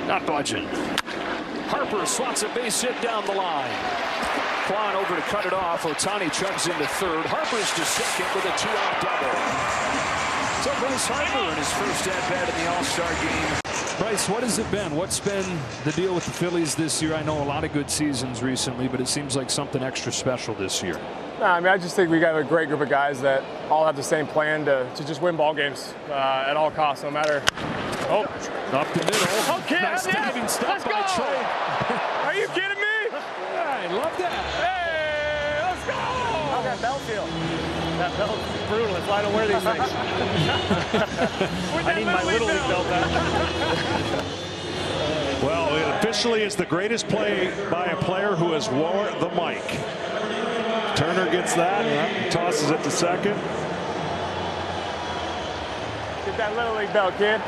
Not budging. Harper swats a base hit down the line. Kwan over to cut it off. Ohtani chugs into third. Harper's to second with a 2-out double. So Bryce Harper in his first at-bat in the All-Star game. Bryce, what has it been? What's been the deal with the Phillies this year? I know a lot of good seasons recently, but it seems like something extra special this year. I mean, I just think we got a great group of guys that all have the same plan to just win ball games at all costs, no matter. Oh, up the middle. Okay, nice diving stop by Troy. Are you kidding me? I love that. Hey, let's go! How's that belt feel? That belt's brutal. That's why I don't wear these things. I need my Little League belt back. Well, it officially is the greatest play by a player who has worn the mic. Turner gets that, tosses it to second. Get that Little League belt, kid.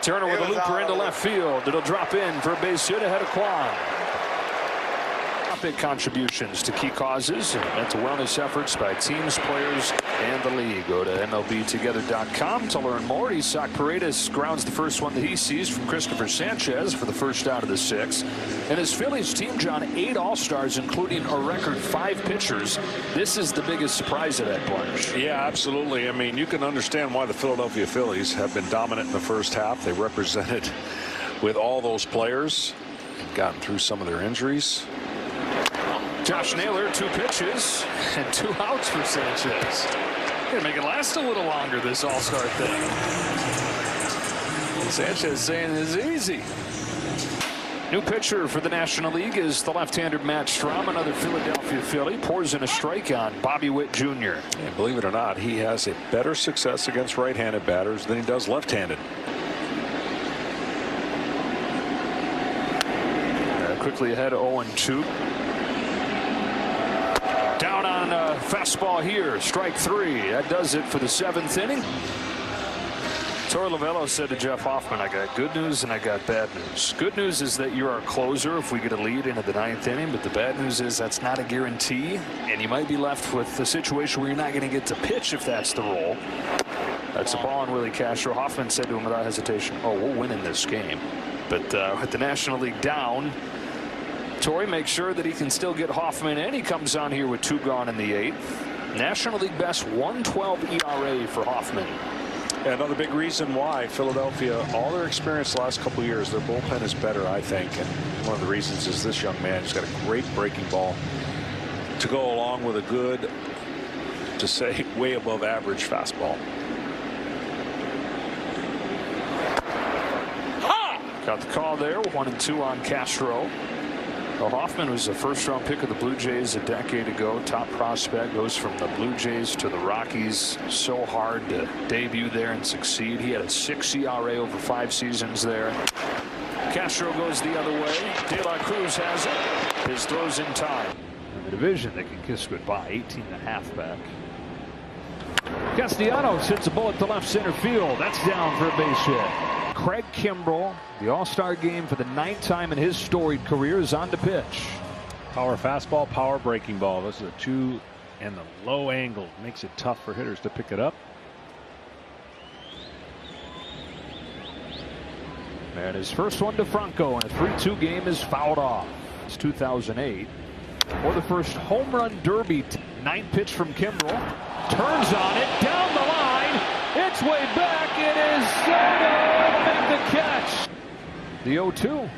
Turner with a looper into left field. It'll drop in for a base hit ahead of Kwan. Big contributions to key causes and mental wellness efforts by teams, players, and the league. Go to MLBtogether.com to learn more. Isak Paredes grounds the first one that he sees from Christopher Sanchez for the first out of the 6. And his Phillies team, John, 8 All-Stars, including a record 5 pitchers. This is the biggest surprise of that bunch. Yeah, absolutely. I mean, you can understand why the Philadelphia Phillies have been dominant in the first half. They represented with all those players and gotten through some of their injuries. Josh Naylor, 2 pitches and 2 outs for Sanchez. Gonna make it last a little longer, this All-Star thing. And Sanchez saying it's easy. New pitcher for the National League is the left-hander Matt Strahm, another Philadelphia Philly. Pours in a strike on Bobby Witt Jr. And believe it or not, he has a better success against right-handed batters than he does left-handed. Quickly ahead 0-2. Down on a fastball here, strike 3. That does it for the 7th inning. Torey Lovullo said to Jeff Hoffman, I got good news and I got bad news. Good news is that you're our closer if we get a lead into the 9th inning, but the bad news is that's not a guarantee, and you might be left with a situation where you're not going to get to pitch if that's the role. That's a ball on Willie Castro. Hoffman said to him without hesitation, oh, we'll win in this game. But with the National League down, Torey makes sure that he can still get Hoffman in. He comes on here with 2 gone in the 8th. National League best 1.12 ERA for Hoffman. Another big reason why Philadelphia, all their experience the last couple of years, their bullpen is better, I think. And one of the reasons is this young man has got a great breaking ball to go along with a good, to say, way above average fastball. Got the call there. 1-2 on Castro. Well, Hoffman was a first-round pick of the Blue Jays a decade ago. Top prospect, goes from the Blue Jays to the Rockies. So hard to debut there and succeed. He had a 6 ERA over 5 seasons there. Castro goes the other way. De La Cruz has it. His throws in time. In the division, they can kiss goodbye. 18.5 back. Castellanos hits a bullet to left center field. That's down for a base hit. Craig Kimbrell, the All-Star game for the 9th time in his storied career, is on to pitch. Power fastball, power breaking ball. Those are the 2, and the low angle makes it tough for hitters to pick it up. And his first one to Franco, and a 3-2 game is fouled off. It's 2008. For the first home run derby, 9th pitch from Kimbrell. Turns on it, down the line. It's way back. It is Soto to make the catch. The 0-2.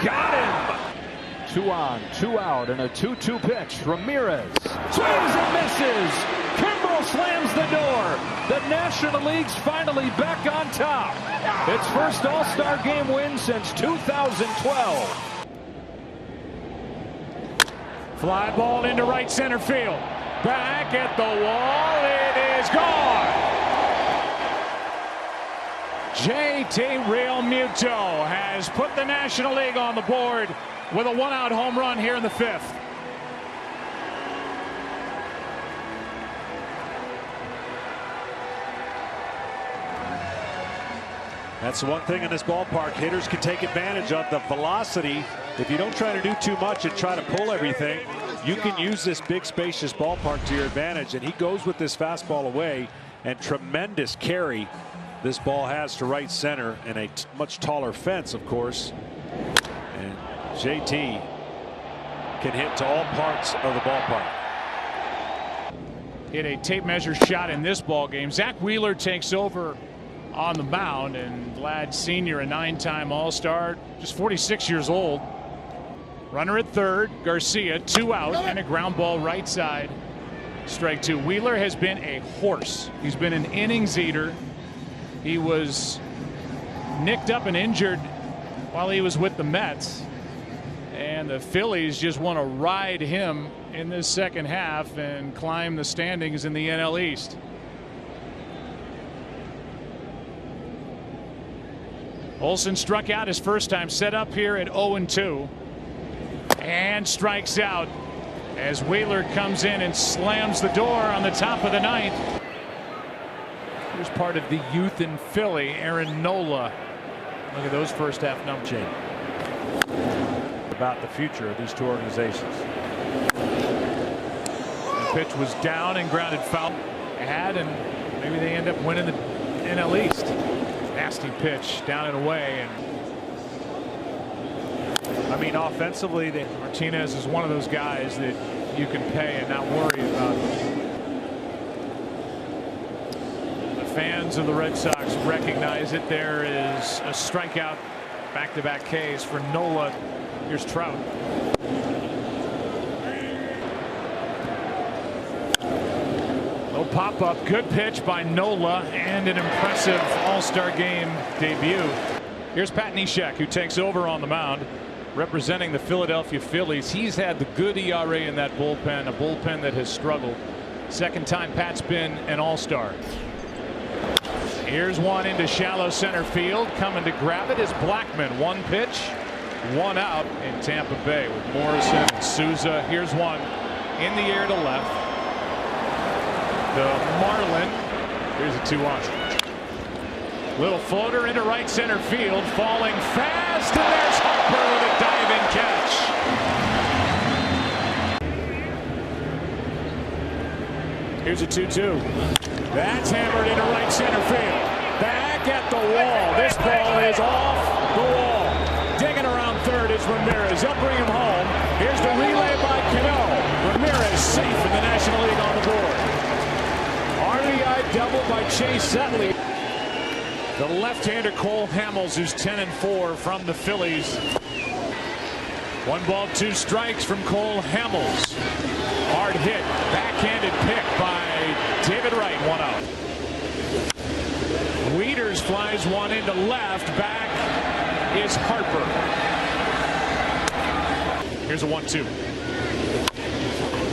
Got him. 2 on, 2 out, and a 2-2 pitch. Ramirez swings and misses. Kimbrell slams the door. The National League's finally back on top. Its first All-Star game win since 2012. Fly ball into right center field. Back at the wall. It is gone. JT Realmuto has put the National League on the board with a 1-out home run here in the 5th. That's the one thing in this ballpark. Hitters can take advantage of the velocity. If you don't try to do too much and try to pull everything, you can use this big spacious ballpark to your advantage. And he goes with this fastball away. and tremendous carry this ball has to right center, and a much taller fence, of course. And JT can hit to all parts of the ballpark. Hit a tape measure shot in this ball game. Zach Wheeler takes over on the mound, and Vlad Sr., a 9-time All-Star, just 46 years old. Runner at third, Garcia, 2 out, and a ground ball right side. Strike 2. Wheeler has been a horse. He's been an innings eater. He was nicked up and injured while he was with the Mets, and the Phillies just want to ride him in this second half and climb the standings in the NL East. Olsen struck out his first time, set up here at 0-2, and strikes out as Wheeler comes in and slams the door on the top of the 9th. Here's part of the youth in Philly, Aaron Nola. Look at those first half numbers. About the future of these two organizations. The pitch was down and grounded foul. And maybe they end up winning the NL East. Nasty pitch down and away. I mean, offensively, Martinez is one of those guys that you can pay and not worry about. Fans of the Red Sox recognize it. There is a strikeout back-to-back Ks for Nola. Here's Trout. Little pop-up, good pitch by Nola, and an impressive All-Star game debut. Here's Pat Neshek, who takes over on the mound, representing the Philadelphia Phillies. He's had the good ERA in that bullpen, a bullpen that has struggled. Second time Pat's been an All-Star. Here's one into shallow center field. Coming to grab it is Blackmon. 1 pitch, 1 out in Tampa Bay with Morrison and Souza. Here's one in the air to left. The Marlin. Here's a 2-1. Little floater into right center field. Falling fast, and there's Harper with a diving catch. Here's a 2-2. That's hammered into right center field. Back at the wall. This ball is off the wall. Digging around third is Ramirez. They'll bring him home. Here's the relay by Cano. Ramirez safe in the National League on the board. RBI double by Chase Utley. The left-hander Cole Hamels, who's 10-4 from the Phillies. 1 ball, 2 strikes from Cole Hamels. Hard hit, backhanded pick by David Wright. 1 out. Wieters flies one into left. Back is Harper. Here's a 1-2.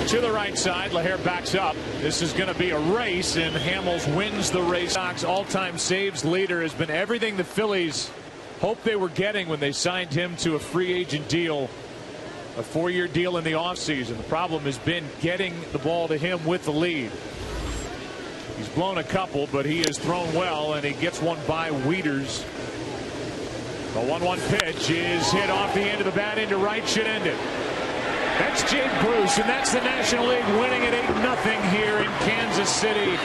To the right side, LaHair backs up. This is going to be a race, and Hamels wins the race. Sox all-time saves leader has been everything the Phillies hoped they were getting when they signed him to a free agent deal. A 4-year deal in the offseason. The problem has been getting the ball to him with the lead. He's blown a couple, but he has thrown well, and he gets one by Wieters. The 1-1 pitch is hit off the end of the bat into right, should end it. That's Jake Bruce, and that's the National League winning at 8-0 here in Kansas City.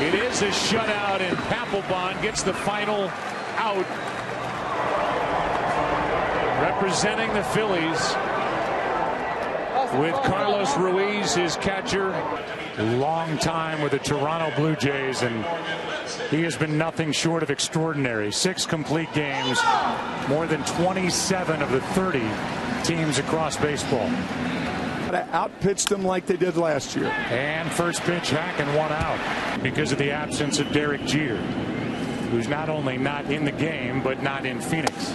It is a shutout, and Papelbon gets the final out. Representing the Phillies, with Carlos Ruiz, his catcher. Long time with the Toronto Blue Jays, and he has been nothing short of extraordinary. 6 complete games, more than 27 of the 30 teams across baseball. Outpitched them like they did last year. And first pitch hack and 1 out because of the absence of Derek Jeter, who's not only not in the game but not in Phoenix.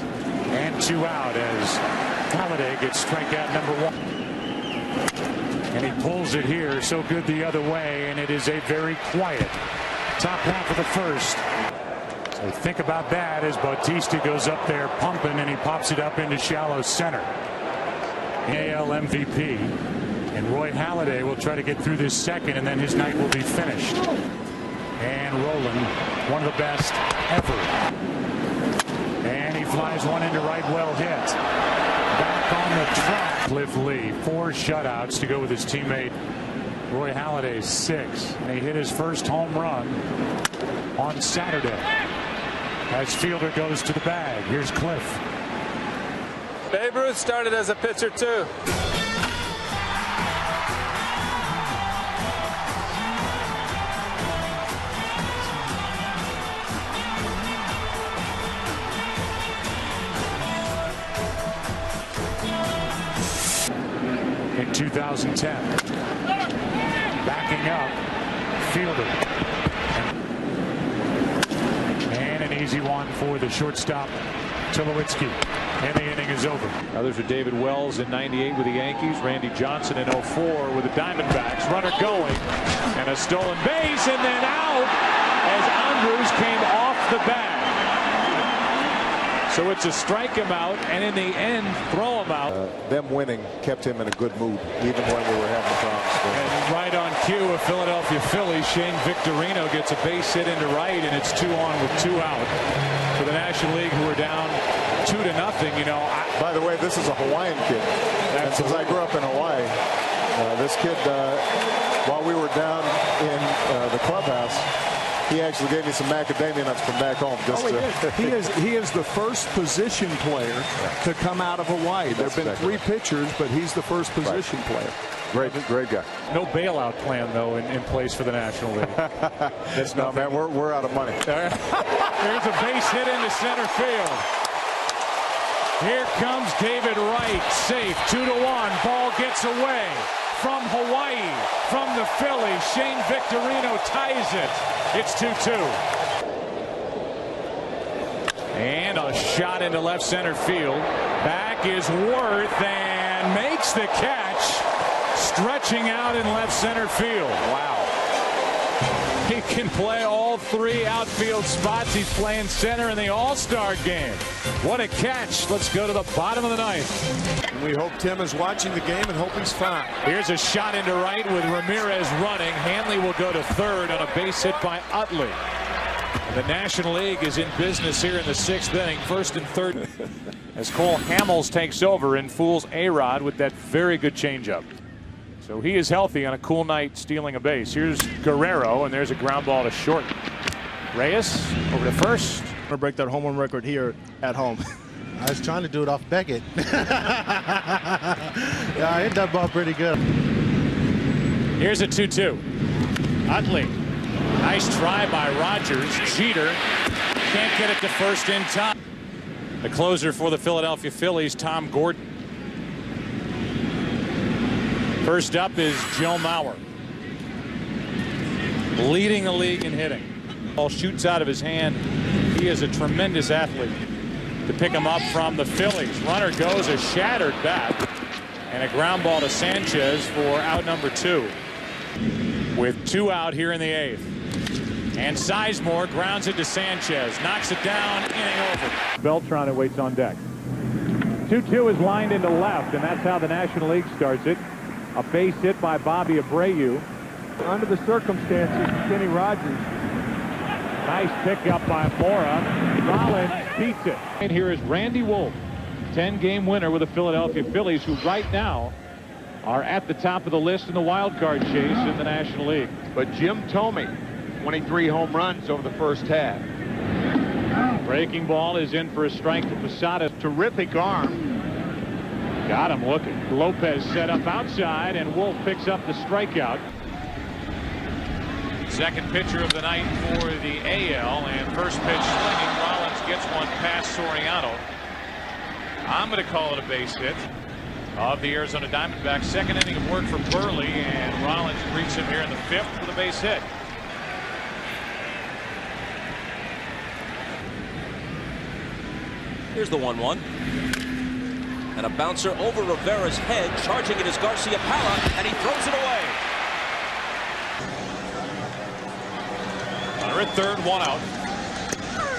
And 2 out as Halladay gets strikeout number 1. And he pulls it here, so good the other way, and it is a very quiet top half of the first. So think about that as Bautista goes up there pumping, and he pops it up into shallow center. AL MVP, and Roy Halladay will try to get through this second, and then his night will be finished. And Roland, one of the best ever. And he flies one into right, well hit. Back on the track, Cliff Lee, 4 shutouts to go with his teammate Roy Halladay's 6. And he hit his first home run on Saturday. As Fielder goes to the bag. Here's Cliff. Babe Ruth started as a pitcher too. In 2010. Backing up. Fielder. And an easy one for the shortstop, Tulowitzki. And the inning is over. Others are David Wells in '98 with the Yankees, Randy Johnson in '04 with the Diamondbacks. Runner going, and a stolen base, and then out as Andrews came off the bag. So it's a strike him out, and in the end, throw him out. Them winning kept him in a good mood, even when we were having problems. And right on cue of Philadelphia Phillies, Shane Victorino gets a base hit into right, and it's 2 on with 2 out for the National League, who are down 2-0. You know. By the way, this is a Hawaiian kid. And since I grew up in Hawaii, this kid, while we were down in the clubhouse, he actually gave me some macadamia nuts from back home. He is the first position player to come out of Hawaii. There have been 3 pitchers, but he's the first position player. Great guy. No bailout plan, though, in place for the National League. That's no, man, we're out of money. There's a base hit into center field. Here comes David Wright, safe, 2-1. Ball gets away from Hawaii, from the Phillies. Shane Victorino ties it. It's 2-2. And a shot into left center field. Back is Worth and makes the catch, stretching out in left center field. Wow. He can play all 3 outfield spots. He's playing center in the All-Star game. What a catch. Let's go to the bottom of the 9th. We hope Tim is watching the game and hope he's fine. Here's a shot into right with Ramirez running. Hanley will go to 3rd on a base hit by Utley. The National League is in business here in the 6th inning, 1st and 3rd. As Cole Hamels takes over and fools A-Rod with that very good changeup. So he is healthy on a cool night, stealing a base. Here's Guerrero, and there's a ground ball to short. Reyes over to 1st. I'm gonna break that home run record here at home. I was trying to do it off Beckett. Yeah, I hit that ball pretty good. Here's a 2-2. Utley. Nice try by Rogers. Jeter can't get it to 1st in time. The closer for the Philadelphia Phillies, Tom Gordon. First up is Joe Mauer, leading the league in hitting. Ball shoots out of his hand. He is a tremendous athlete. To pick him up from the Phillies. Runner goes, a shattered bat, and a ground ball to Sanchez for out number 2. With 2 out here in the 8th. And Sizemore grounds it to Sanchez, knocks it down, inning over. Beltran awaits on deck. 2-2 is lined into left, and that's how the National League starts it. A base hit by Bobby Abreu. Under the circumstances, Kenny Rogers. Nice pickup by Mora. Rollins beats it. And here is Randy Wolf, 10-game winner with the Philadelphia Phillies, who right now are at the top of the list in the wild card chase in the National League. But Jim Thome, 23 home runs over the first half. Breaking ball is in for a strike to Posada. Terrific arm. Got him looking. Lopez set up outside, and Wolf picks up the strikeout. Second pitcher of the night for the AL, and first pitch swinging. Rollins gets one past Soriano. I'm going to call it a base hit of the Arizona Diamondbacks. Second inning of work for Burley, and Rollins greets him here in the 5th with a base hit. Here's the 1-1. And a bouncer over Rivera's head. Charging it is Garcia Parra, and he throws it away. Runner at 3rd, 1 out.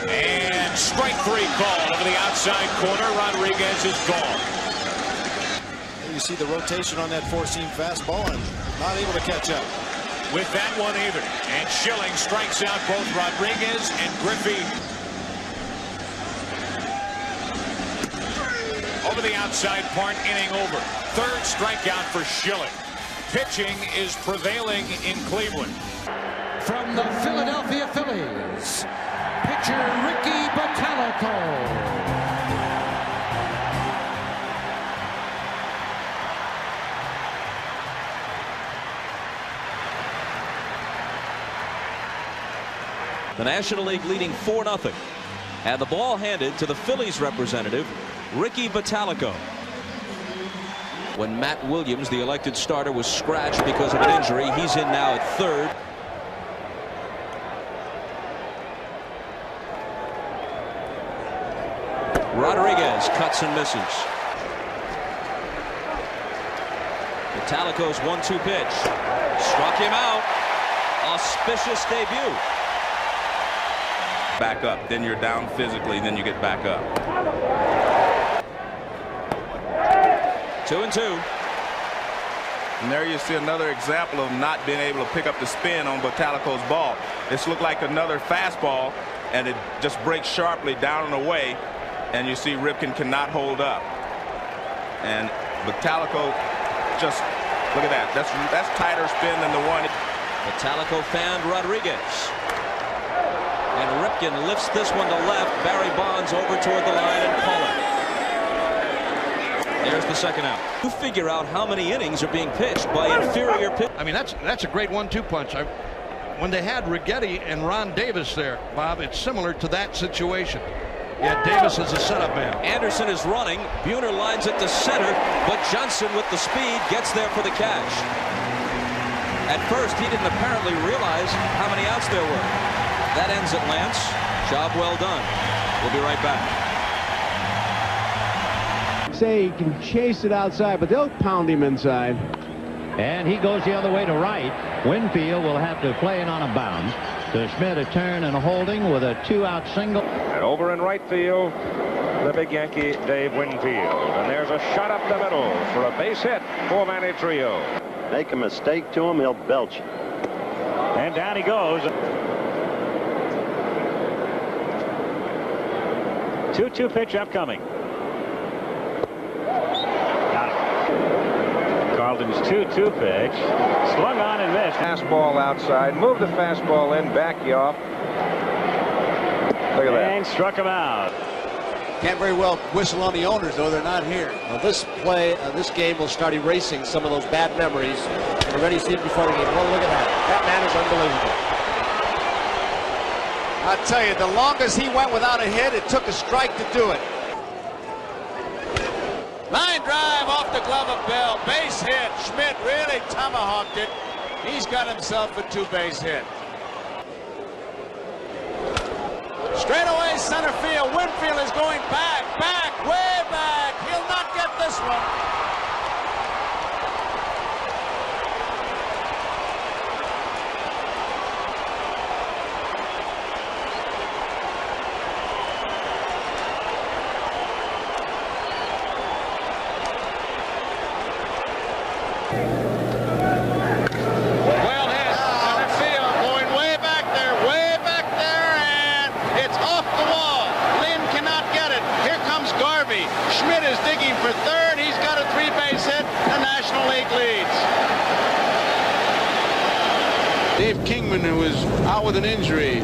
And strike 3 called over the outside corner. Rodriguez is gone. You see the rotation on that 4-seam fastball and not able to catch up. With that one either. And Schilling strikes out both Rodriguez and Griffey. Over the outside part, inning over. 3rd strikeout for Schilling. pitching is prevailing in Cleveland. From the Philadelphia Phillies, pitcher Ricky Bottalico. The National League leading 4-0. And the ball handed to the Phillies representative, Ricky Bottalico. When Matt Williams, the elected starter, was scratched because of an injury, he's in now at third. Rodriguez cuts and misses. Bottalico's 1-2 pitch. Struck him out. Auspicious debut. Back up, then you're down physically, then you get back up. 2-2. And there you see another example of not being able to pick up the spin on Bottalico's ball. This looked like another fastball, and it just breaks sharply down and away, and you see Ripken cannot hold up. And Bottalico just, look at that. That's tighter spin than the one. Bottalico found Rodriguez. And Ripken lifts this one to left. Barry Bonds over toward the line and Pollard. There's the second out. You figure out how many innings are being pitched by inferior pitch. I mean, that's a great 1-2 punch. When they had Righetti and Ron Davis there, Bob, it's similar to that situation. Yeah, Davis is a setup man. Anderson is running. Buhner lines it to center, but Johnson with the speed gets there for the catch. At first, he didn't apparently realize how many outs there were. That ends it, Lance. Job well done. We'll be right back. Say he can chase it outside, but they'll pound him inside. And he goes the other way to right. Winfield will have to play it on a bounce. To Schmidt, a turn and a holding with a 2-out single. And over in right field, the big Yankee, Dave Winfield. And there's a shot up the middle for a base hit for Manny Trio. Make a mistake to him, he'll belch. And down he goes. 2-2 pitch upcoming. Got it. Carlton's 2-2 pitch. Swung on and missed. Fastball outside. Moved the fastball in. Back you off. Look at that. And struck him out. Can't very well whistle on the owners, though. They're not here. Well, this game will start erasing some of those bad memories. We've already seen it before the game. Well, look at that. That man is unbelievable. I tell you, the longest he went without a hit, it took a strike to do it. Line drive off the glove of Bell. Base hit. Schmidt really tomahawked it. He's got himself a 2-base hit. Straight away center field. Winfield is going back, way back. He'll not get this one. Well hit, center field, going way back there, and it's off the wall. Lynn cannot get it. Here comes Garvey. Schmidt is digging for third. He's got a 3-base hit. The National League leads. Dave Kingman, who is out with an injury,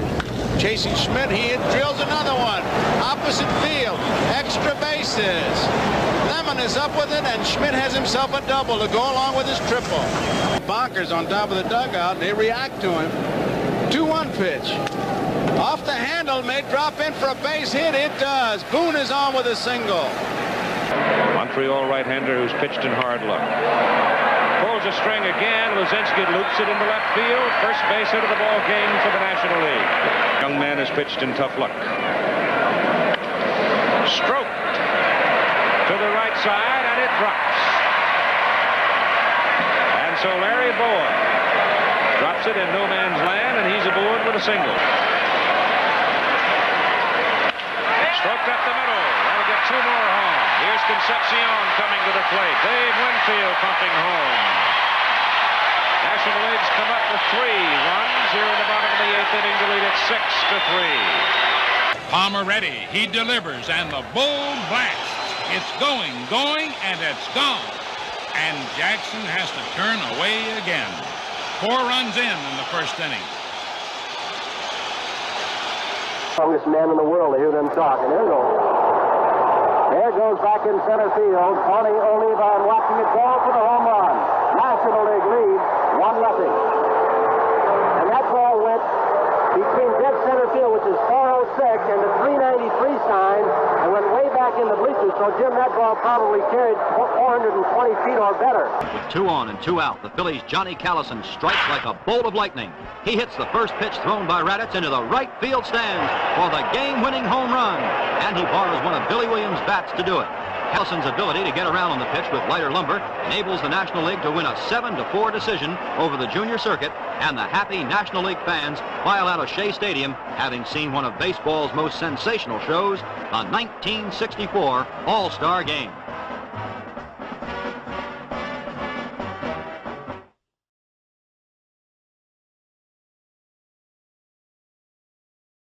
chasing Schmidt. He drills another one. Opposite field. Extra bases. Lemon is up with it, and Schmidt has himself a double to go along with his triple. Bonkers on top of the dugout, and they react to him. 2-1 pitch. Off the handle, may drop in for a base hit. It does. Boone is on with a single. Montreal right-hander who's pitched in hard luck. Pulls a string again. Luzinski loops it into left field. First base hit of the ball game for the National League. Young man has pitched in tough luck. Stroked to the right side, and it drops. And so Larry Boyd drops it in no man's land, and he's aboard with a single. Stroked up the middle. That'll get 2 more home. Here's Concepcion coming to the plate. Dave Winfield pumping home. National League's come up with 3 runs here in the bottom of the 8th inning to lead it 6-3. Palmer ready. He delivers, and the bull blasts. It's going, and it's gone. and Jackson has to turn away again. 4 runs in the first inning. Strongest man in the world to hear them talk. And there goes back in center field. Tony Oliva watching it go for the home run. National League lead, 1-0. And that ball went between dead center field, which is 406, and the 393 sign, and went way back in the bleachers. So, Jim, that ball probably carried 420 feet or better. With 2 on and 2 out, the Phillies' Johnny Callison strikes like a bolt of lightning. He hits the first pitch thrown by Raditz into the right field stands for the game-winning home run, and he borrows one of Billy Williams' bats to do it. Callison's ability to get around on the pitch with lighter lumber enables the National League to win a 7-4 decision over the junior circuit, and the happy National League fans file out of Shea Stadium, having seen one of baseball's most sensational shows, the 1964 All-Star Game.